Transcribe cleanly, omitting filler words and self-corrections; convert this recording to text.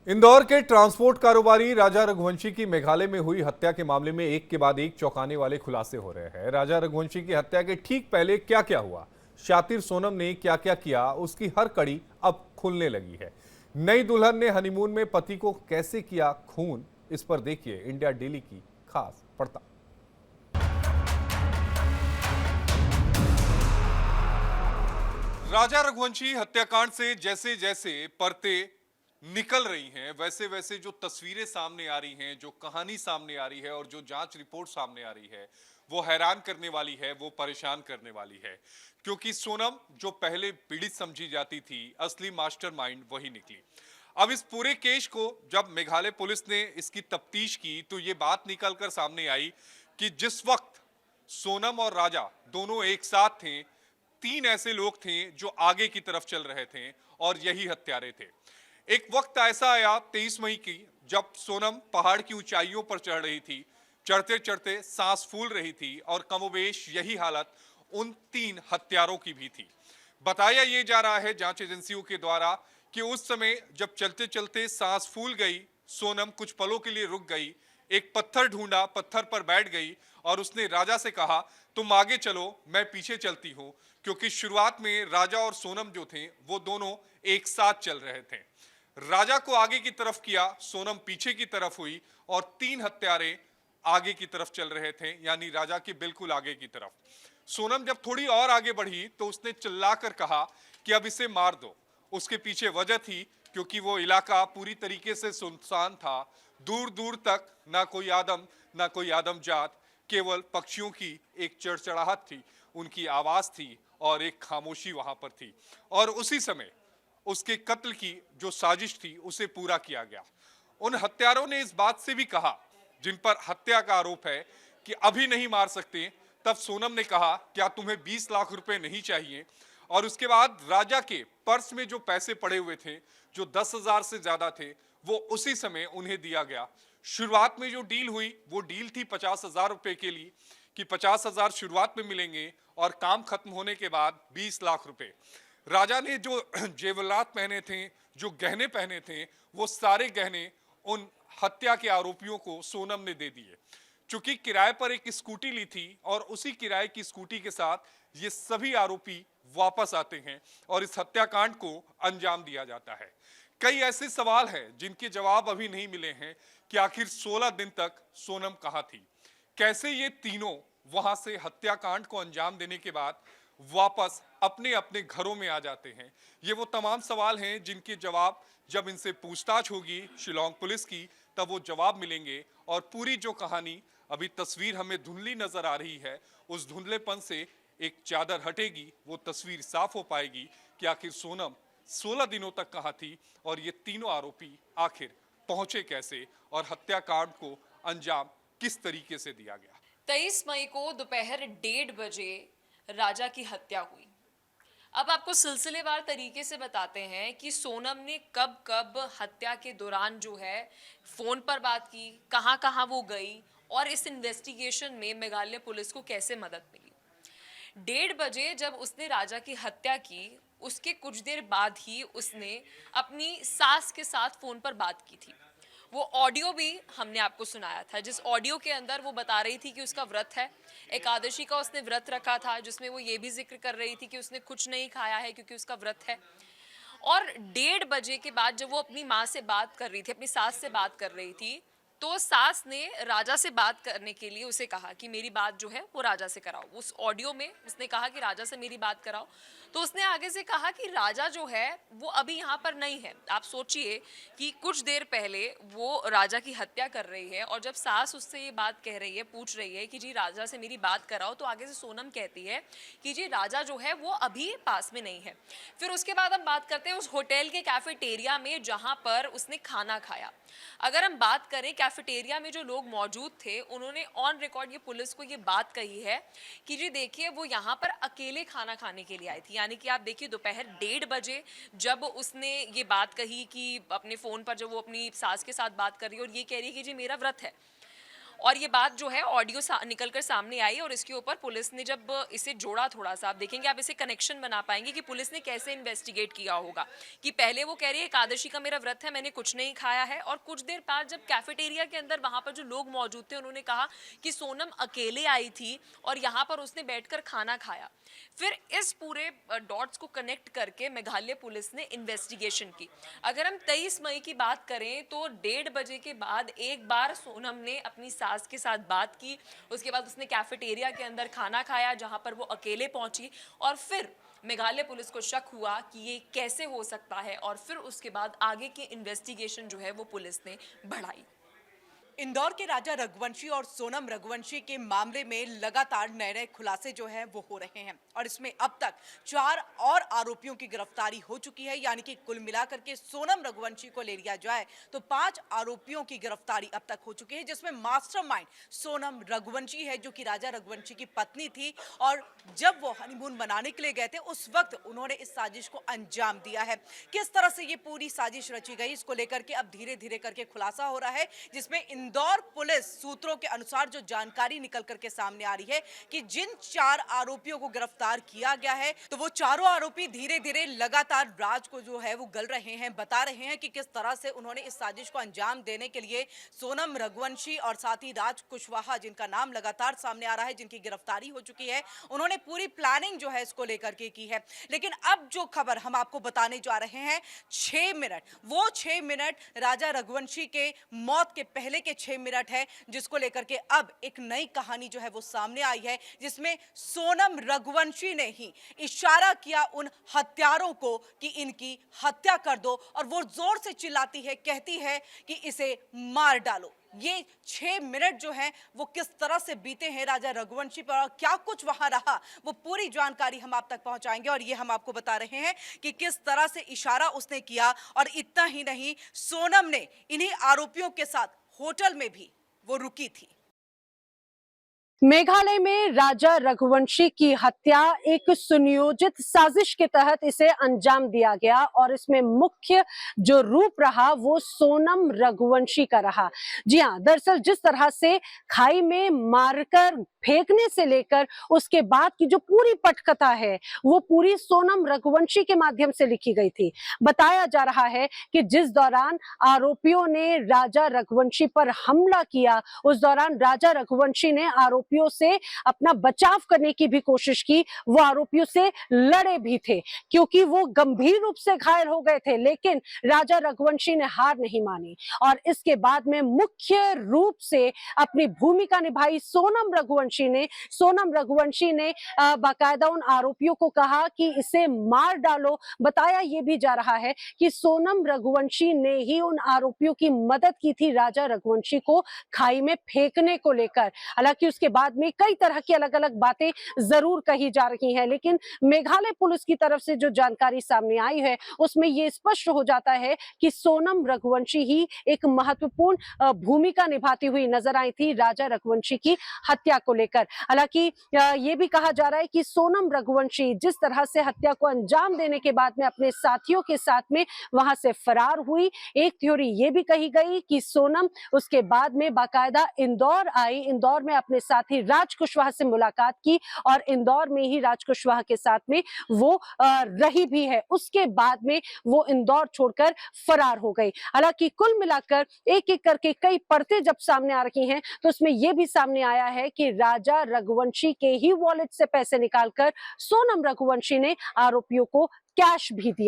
इंदौर के ट्रांसपोर्ट कारोबारी राजा रघुवंशी की मेघालय में हुई हत्या के मामले में एक के बाद एक चौंकाने वाले खुलासे हो रहे हैं। राजा रघुवंशी की हत्या के ठीक पहले क्या क्या हुआ, शातिर सोनम ने क्या क्या किया, उसकी हर कड़ी अब खुलने लगी है। नई दुल्हन ने हनीमून में पति को कैसे किया खून, इस पर देखिए इंडिया डेली की खास पड़ताल। राजा रघुवंशी हत्याकांड से जैसे जैसे परतें निकल रही हैं, वैसे वैसे जो तस्वीरें सामने आ रही हैं, जो कहानी सामने आ रही है और जो जांच रिपोर्ट सामने आ रही है, वो हैरान करने वाली है, वो परेशान करने वाली है। क्योंकि सोनम जो पहले पीड़ित समझी जाती थी, असली मास्टरमाइंड वही निकली। अब इस पूरे केस को जब मेघालय पुलिस ने इसकी तफ्तीश की तो ये बात निकलकर सामने आई कि जिस वक्त सोनम और राजा दोनों एक साथ थे, तीन ऐसे लोग थे जो आगे की तरफ चल रहे थे और यही हत्यारे थे। एक वक्त ऐसा आया 23 मई की, जब सोनम पहाड़ की ऊंचाइयों पर चढ़ रही थी। चढ़ते चढ़ते सांस फूल रही थी और कमोबेश यही हालत उन तीन हत्यारों की भी थी। बताया यह जा रहा है जांच एजेंसियों के द्वारा कि उस समय जब चलते चलते सांस फूल गई, सोनम कुछ पलों के लिए रुक गई, एक पत्थर ढूंढा, पत्थर पर बैठ गई और उसने राजा से कहा, तुम आगे चलो, मैं पीछे चलती हूं। क्योंकि शुरुआत में राजा और सोनम जो थे वो दोनों एक साथ चल रहे थे। राजा को आगे की तरफ किया, सोनम पीछे की तरफ हुई और तीन हत्यारे आगे की तरफ चल रहे थे, यानी राजा के बिल्कुल आगे की तरफ। सोनम जब थोड़ी और आगे बढ़ी तो उसने चिल्लाकर कहा कि अब इसे मार दो। उसके पीछे वजह थी क्योंकि वो इलाका पूरी तरीके से सुनसान था। दूर दूर तक ना कोई आदम, ना कोई आदमजात, केवल पक्षियों की एक चड़चड़ाहट थी, उनकी आवाज थी और एक खामोशी वहां पर थी। और उसी समय उसके कत्ल की जो साजिश थी उसे पूरा किया गया। उन हत्यारों ने इस बात से भी कहा, जिन पर हत्या का आरोप है, कि अभी नहीं मार सकते। तब सोनम ने कहा, क्या तुम्हें 20 लाख रुपए नहीं चाहिए? और उसके बाद राजा के पर्स में जो पैसे पड़े हुए थे, जो 10,000 से ज्यादा थे, वो उसी समय उन्हें दिया गया। शुरुआत में जो डील हुई वो डील थी 50,000 रुपए के लिए, कि 50,000 शुरुआत में मिलेंगे और काम खत्म होने के बाद 20 लाख रुपए। राजा ने जो जेवरात पहने थे, जो गहने पहने थे, वो सारे गहने उन हत्या के आरोपियों को सोनम ने दे दिए। चूंकि किराए पर एक स्कूटी ली थी और उसी किराए की स्कूटी के साथ ये सभी आरोपी वापस आते हैं और इस हत्याकांड को अंजाम दिया जाता है। कई ऐसे सवाल हैं जिनके जवाब अभी नहीं मिले हैं कि आखिर 16 दिन तक सोनम कहां थी, कैसे ये तीनों वहां से हत्याकांड को अंजाम देने के बाद वापस अपने अपने घरों में आ जाते हैं। ये वो तमाम सवाल हैं जिनके जवाब जब इनसे पूछताछ होगी शिलोंग पुलिस की, तब वो जवाब मिलेंगे और पूरी जो कहानी, अभी तस्वीर हमें धुंधली नजर आ रही है, उस धुंधलेपन से एक चादर हटेगी, वो तस्वीर साफ हो पाएगी कि आखिर सोनम 16 दिनों तक कहां थी और ये तीनों आरोपी आखिर पहुंचे कैसे और हत्याकांड को अंजाम किस तरीके से दिया गया। 23 मई को दोपहर 1:30 बजे राजा की हत्या हुई। अब आपको सिलसिलेवार तरीके से बताते हैं कि सोनम ने कब कब हत्या के दौरान जो है फोन पर बात की, कहां कहां वो गई और इस इन्वेस्टिगेशन में मेघालय पुलिस को कैसे मदद मिली। 1:30 बजे जब उसने राजा की हत्या की, उसके कुछ देर बाद ही उसने अपनी सास के साथ फोन पर बात की थी। वो ऑडियो भी हमने आपको सुनाया था, जिस ऑडियो के अंदर वो बता रही थी कि उसका व्रत है, एकादशी का उसने व्रत रखा था, जिसमें वो ये भी जिक्र कर रही थी कि उसने कुछ नहीं खाया है क्योंकि उसका व्रत है। और 1:30 बजे के बाद जब वो अपनी माँ से बात कर रही थी, अपनी सास से बात कर रही थी, तो सास ने राजा से बात करने के लिए उसे कहा कि मेरी बात जो है वो राजा से कराओ। उस ऑडियो में उसने कहा कि राजा से मेरी बात कराओ। तो उसने आगे से कहा कि राजा जो है वो अभी यहाँ पर नहीं है। आप सोचिए कि कुछ देर पहले वो राजा की हत्या कर रही है और जब सास उससे ये बात कह रही है, पूछ रही है कि जी राजा से मेरी बात कराओ, तो आगे से सोनम कहती है कि जी राजा जो है वो अभी पास में नहीं है। फिर उसके बाद हम बात करते हैं उस होटल के कैफेटेरिया में जहाँ पर उसने खाना खाया। अगर हम बात करें कैफेटेरिया में जो लोग मौजूद थे, उन्होंने ऑन रिकॉर्ड ये पुलिस को ये बात कही है कि जी देखिए वो यहाँ पर अकेले खाना खाने के लिए आई थी। यानी कि आप देखिए दोपहर 1:30 बजे जब उसने ये बात कही कि अपने फ़ोन पर जब वो अपनी सास के साथ बात कर रही है और ये कह रही है कि जी मेरा व्रत है, और ये बात जो है ऑडियो निकल कर सामने आई और इसके ऊपर पुलिस ने जब इसे जोड़ा थोड़ा सा, आप देखेंगे, आप इसे कनेक्शन बना पाएंगे कि पुलिस ने कैसे इन्वेस्टिगेट किया होगा। कि पहले वो कह रही है एकादशी का मेरा व्रत है, मैंने कुछ नहीं खाया है, और कुछ देर बाद जब कैफेटेरिया के अंदर वहां पर जो लोग मौजूद थे उन्होंने कहा कि सोनम अकेले आई थी और यहाँ पर उसने बैठकर खाना खाया। फिर इस पूरे डॉट्स को कनेक्ट करके मेघालय पुलिस ने इन्वेस्टिगेशन की। अगर हम 23 मई की बात करें तो 1:30 बजे के बाद एक बार सोनम ने अपनी सास के साथ बात की, उसके बाद उसने कैफेटेरिया के अंदर खाना खाया जहां पर वो अकेले पहुंची, और फिर मेघालय पुलिस को शक हुआ कि ये कैसे हो सकता है, और फिर उसके बाद आगे की इन्वेस्टिगेशन जो है वो पुलिस ने बढ़ाई। इंदौर के राजा रघुवंशी और सोनम रघुवंशी के मामले में लगातार नए नए खुलासे जो हैं वो हो रहे हैं और इसमें अब तक 4 और आरोपियों की गिरफ्तारी हो चुकी है। यानी कि कुल मिलाकर के सोनम रघुवंशी को ले लिया जाए तो 5 आरोपियों की गिरफ्तारी अब तक हो चुकी है, जिसमें मास्टरमाइंड सोनम रघुवंशी है जो कि राजा रघुवंशी की पत्नी थी। और जब वो हनीमून मनाने के लिए गए थे उस वक्त उन्होंने इस साजिश को अंजाम दिया है। किस तरह से ये पूरी साजिश रची गई इसको लेकर के अब धीरे धीरे करके खुलासा हो रहा है, जिसमें इंदौर पुलिस सूत्रों के अनुसार जो जानकारी निकल करके सामने आ रही है कि जिन 4 आरोपियों को गिरफ्तार किया गया है तो वो चारों आरोपी धीरे धीरे लगातार राज को जो है वो गल रहे हैं, बता रहे हैं कि किस तरह से उन्होंने इस साजिश को अंजाम देने के लिए सोनम रघुवंशी और साथ ही राज कुशवाहा, जिनका नाम लगातार सामने आ रहा है, जिनकी गिरफ्तारी हो चुकी है, उन्होंने पूरी प्लानिंग जो है इसको लेकर के की है। लेकिन अब जो खबर हम आपको बताने जा रहे हैं 6 मिनट, वो 6 मिनट राजा रघुवंशी के मौत के पहले के 6 मिनट है, जिसको लेकर के अब एक नई कहानी जो है वो सामने आई है, जिसमें सोनम रघुवंशी ने ही इशारा किया उन हत्यारों को कि इनकी हत्या कर दो, और वो जोर से चिल्लाती है, कहती है कि इसे मार डालो। ये 6 मिनट जो है वो किस तरह से बीते हैं राजा रघुवंशी पर और क्या कुछ वहां रहा, वो पूरी जानकारी हम आप तक पहुंचाएंगे। और ये हम आपको बता रहे हैं कि किस तरह से इशारा उसने किया, और इतना ही नहीं, सोनम ने इन्हीं आरोपियों के साथ होटल में भी वो रुकी थी। मेघालय में राजा रघुवंशी की हत्या एक सुनियोजित साजिश के तहत इसे अंजाम दिया गया और इसमें मुख्य जो रूप रहा वो सोनम रघुवंशी का रहा। जी हाँ, दरअसल जिस तरह से खाई में मारकर फेंकने से लेकर उसके बाद की जो पूरी पटकथा है वो पूरी सोनम रघुवंशी के माध्यम से लिखी गई थी। बताया जा रहा है कि जिस दौरान आरोपियों ने राजा रघुवंशी पर हमला किया उस दौरान राजा रघुवंशी ने आरोपियों से अपना बचाव करने की भी कोशिश की, वो आरोपियों से लड़े भी थे क्योंकि वो गंभीर रूप से घायल हो गए थे, लेकिन राजा रघुवंशी ने हार नहीं मानी और इसके बाद में मुख्य रूप से अपनी भूमिका निभाई सोनम रघुवंशी ने बाकायदा उन आरोपियों को कहा कि इसे मार डालो। बताया यह भी जा रहा है कि सोनम रघुवंशी ने ही उन आरोपियों की मदद की थी राजा रघुवंशी को खाई में फेंकने को लेकर। हालांकि उसके बाद में कई तरह की अलग अलग बातें जरूर कही जा रही हैं, लेकिन मेघालय पुलिस की तरफ से जो जानकारी सामने आई है उसमें यह स्पष्ट हो जाता है कि सोनम रघुवंशी ही एक महत्वपूर्ण भूमिका निभाती हुई नजर आई थी राजा रघुवंशी की हत्या को लेकर। हालांकि ये भी कहा जा रहा है कि सोनम रघुवंशी जिस तरह से हत्या को अंजाम देने के बाद में अपने साथियों के साथ में वहां से फरार हुई, एक थ्योरी ये भी कही गई कि सोनम उसके बाद में बाकायदा इंदौर आई, इंदौर में अपने साथी राज कुशवाहा से मुलाकात की और इंदौर में ही राज कुशवाहा के साथ में वो रही भी है। उसके बाद में वो इंदौर छोड़कर फरार हो गई। हालांकि कुल मिलाकर एक एक करके कई परतें जब सामने आ रही हैं तो उसमें यह भी सामने आया है कि राजा रघुवंशी के ही वॉलेट से पैसे निकालकर सोनम रघुवंशी ने आरोपियों को कैश भी दिया।